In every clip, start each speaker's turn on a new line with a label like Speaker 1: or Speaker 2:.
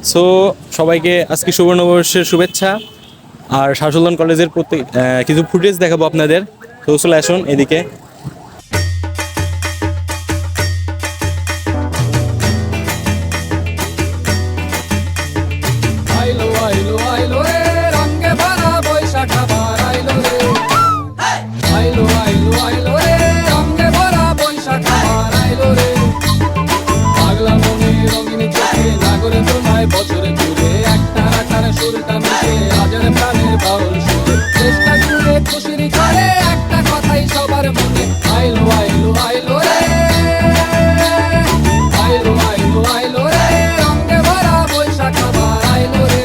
Speaker 1: So সবাইকে আজকে সুবর্ণবর্ষের শুভেচ্ছা। আর শাহসুলতান কলেজের প্রত্যেক কিছু ফুটেজ দেখাবো আপনাদের। তো চলে আসুন এদিকে।
Speaker 2: আইলো আইলো আইলো রে রঙে ভরা বৈশাখ আবার আইলো রে আইলো আইলো আইলো রে রঙে ভরা বৈশাখ আবার আইলো রে পাগলা মনে রঙিন চোখে নাগরে তোমায় বছরে ঘুরে একটা রাখার সুরটা মিশে আজের প্রাণের বাউল সুরে চেষ্টা জুড়ে খুশির করে একটা কথাই সবার মনে আইলো আইলো আইলো রে আইলো আইলো আইলো রে রঙে ভরা বৈশাখ আবার আইলো রে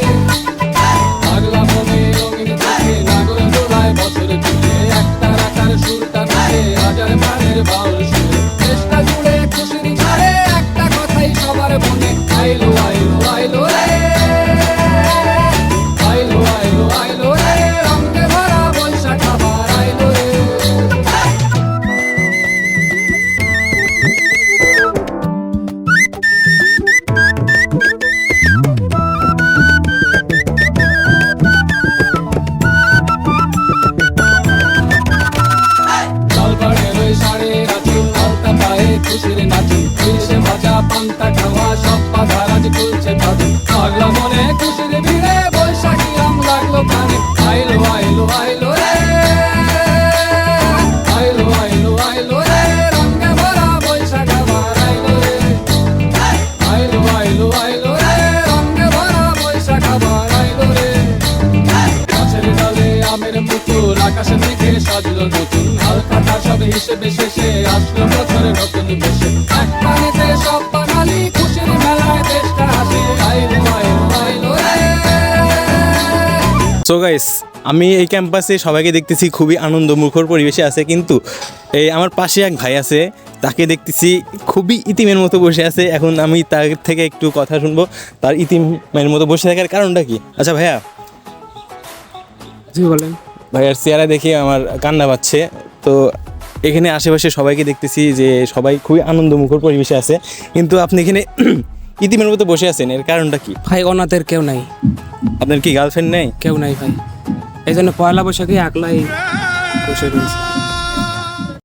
Speaker 2: পাগলা মনে রঙিন চোখে নাগরে দোলায় বছরে ঘুরে একটা রাখার সুরটা মিশে আজের প্রাণের বাউল সুরে চেষ্টা জুড়ে খুশির করে একটা কথাই সবার মনে আইলো আইলো আইলো রে আইলো আইলো আইলো রে রঙে ভরা বৈশাখ আবার আইলো রে লালবাড়ের ওই শাড়ির আঁচল আলতা পায়ে খুশির নাচি ইলিশে ভাজা পান্তা খাওয়া সব পাধার আজ খুলছে ভাজু পাগলা মনে খুশির ভিড়ে বৈশাখী রং লাগলো কানে আইলো আইলো আইলো রে আইলো আইলো আইলো রে রঙে ভরা বৈশাখ আবার আইলো রে আইলো আইলো আইলো রে রঙে ভরা বৈশাখ আবার আইলো রে গাছের ডালে আমের মুকুল আকাশে মেঘে সাজলো নতুন হালকাটা সব হিসেবে শেষে আসলো বছরে নতুন বেশে এক পানেতে সব বাঙালি খুশির মেলায় দেশটা হাসে আইলো আইলো আইলো রে
Speaker 1: সো গাইস, আমি এই ক্যাম্পাসে সবাইকে দেখতেছি খুবই আনন্দমুখর পরিবেশে আছে, কিন্তু এই আমার পাশে এক ভাই আছে, তাকে দেখতেছি খুবই ইতিমের মতো বসে আছে। এখন আমি তার থেকে একটু কথা শুনবো, তার ইতিমের মতো বসে থাকার কারণটা কি। আচ্ছা ভাইয়া,
Speaker 3: জি বলেন।
Speaker 1: ভাইয়ার চেহারা দেখে আমার কান্না পাচ্ছে। তো এখানে আশেপাশে সবাইকে দেখতেছি যে সবাই খুবই আনন্দমুখর পরিবেশে আছে, কিন্তু আপনি এখানে ইতিমের মতো বসে আছেন, এর কারণটা কি?
Speaker 3: ভাই অনাথের কেউ নাই,
Speaker 1: আপনার কি গার্লফ্রেন্ড নেই?
Speaker 3: কেউ নাই ভাই, এই জন্য পয়লা বৈশাখে একলাই বসে রয়েছে।